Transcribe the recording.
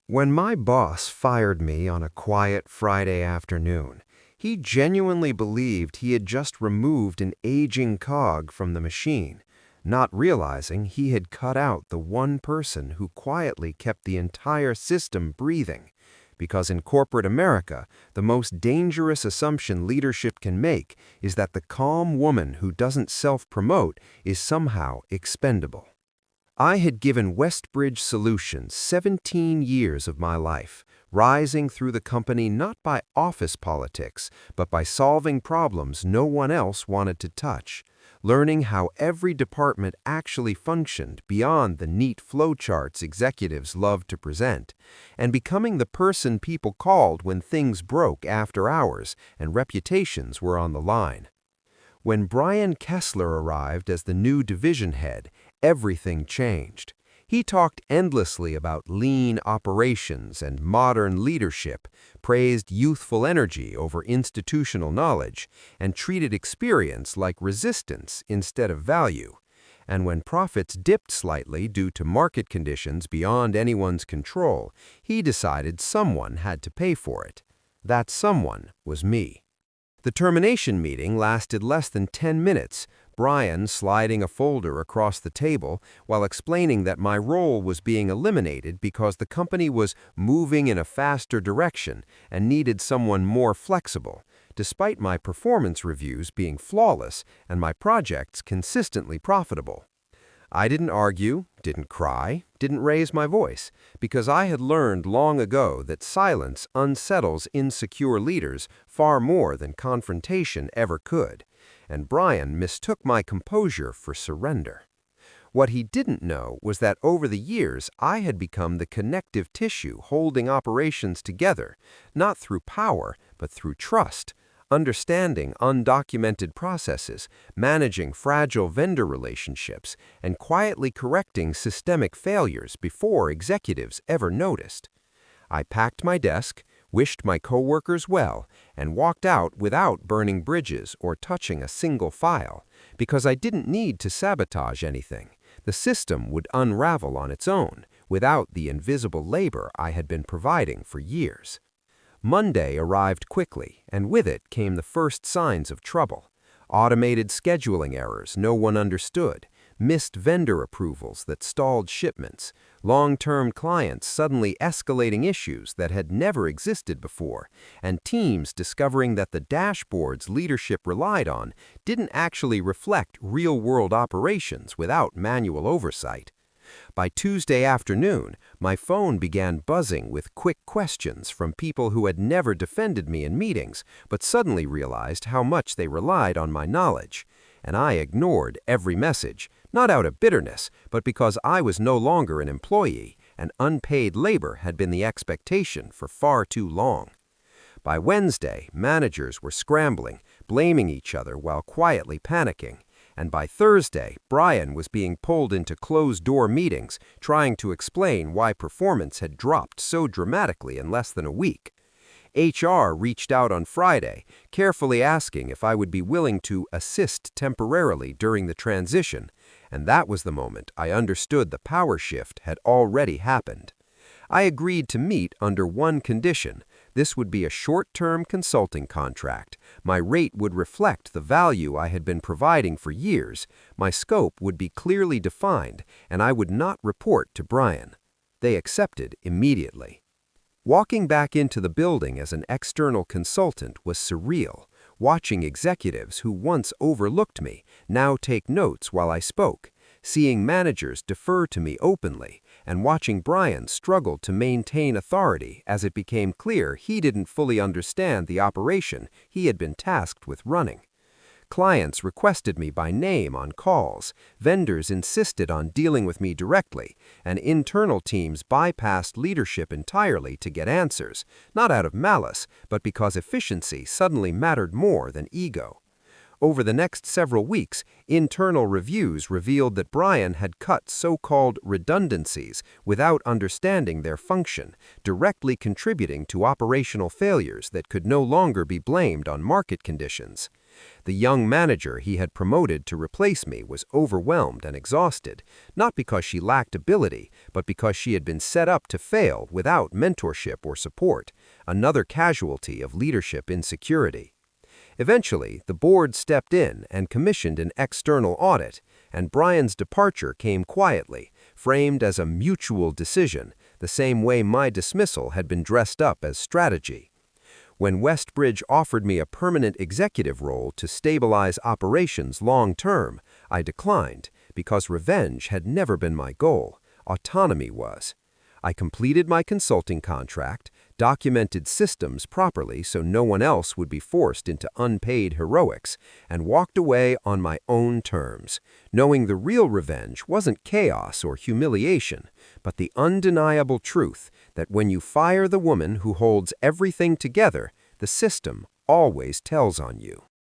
When my boss fired me on a quiet Friday afternoon, he genuinely believed he had just removed an aging cog from the machine, not realizing he had cut out the one person who quietly kept the entire system breathing. Because in corporate America, the most dangerous assumption leadership can make is that the calm woman who doesn't self-promote is somehow expendable. I had given Westbridge Solutions 17 years of my life, rising through the company not by office politics, but by solving problems no one else wanted to touch, learning how every department actually functioned beyond the neat flowcharts executives loved to present, and becoming the person people called when things broke after hours and reputations were on the line. When Brian Kessler arrived as the new division head, everything changed. He talked endlessly about lean operations and modern leadership, praised youthful energy over institutional knowledge, and treated experience like resistance instead of value. And when profits dipped slightly due to market conditions beyond anyone's control, he decided someone had to pay for it. That someone was me. The termination meeting lasted less than 10 minutes, Brian sliding a folder across the table while explaining that my role was being eliminated because the company was moving in a faster direction and needed someone more flexible, despite my performance reviews being flawless and my projects consistently profitable. I didn't argue, didn't cry, didn't raise my voice, because I had learned long ago that silence unsettles insecure leaders far more than confrontation ever could, and Brian mistook my composure for surrender. What he didn't know was that over the years I had become the connective tissue holding operations together, not through power, but through trust, understanding undocumented processes, managing fragile vendor relationships, and quietly correcting systemic failures before executives ever noticed. I packed my desk, wished my coworkers well, and walked out without burning bridges or touching a single file, because I didn't need to sabotage anything. The system would unravel on its own, without the invisible labor I had been providing for years. Monday arrived quickly, and with it came the first signs of trouble. Automated scheduling errors no one understood, missed vendor approvals that stalled shipments, long-term clients suddenly escalating issues that had never existed before, and teams discovering that the dashboards leadership relied on didn't actually reflect real-world operations without manual oversight. By Tuesday afternoon, my phone began buzzing with quick questions from people who had never defended me in meetings, but suddenly realized how much they relied on my knowledge. And I ignored every message, not out of bitterness, but because I was no longer an employee, and unpaid labor had been the expectation for far too long. By Wednesday, managers were scrambling, blaming each other while quietly panicking. And by Thursday, Brian was being pulled into closed-door meetings, trying to explain why performance had dropped so dramatically in less than a week. HR reached out on Friday, carefully asking if I would be willing to assist temporarily during the transition, and that was the moment I understood the power shift had already happened. I agreed to meet under one condition. This would be a short-term consulting contract. My rate would reflect the value I had been providing for years, my scope would be clearly defined, and I would not report to Brian. They accepted immediately. Walking back into the building as an external consultant was surreal, watching executives who once overlooked me now take notes while I spoke, seeing managers defer to me openly, and watching Brian struggle to maintain authority as it became clear he didn't fully understand the operation he had been tasked with running. Clients requested me by name on calls, vendors insisted on dealing with me directly, and internal teams bypassed leadership entirely to get answers, not out of malice, but because efficiency suddenly mattered more than ego. Over the next several weeks, internal reviews revealed that Brian had cut so-called redundancies without understanding their function, directly contributing to operational failures that could no longer be blamed on market conditions. The young manager he had promoted to replace me was overwhelmed and exhausted, not because she lacked ability, but because she had been set up to fail without mentorship or support, another casualty of leadership insecurity. Eventually, the board stepped in and commissioned an external audit, and Brian's departure came quietly, framed as a mutual decision, the same way my dismissal had been dressed up as strategy. When Westbridge offered me a permanent executive role to stabilize operations long-term, I declined, because revenge had never been my goal. Autonomy was. I completed my consulting contract, documented systems properly so no one else would be forced into unpaid heroics, and walked away on my own terms, knowing the real revenge wasn't chaos or humiliation, but the undeniable truth that when you fire the woman who holds everything together, the system always tells on you.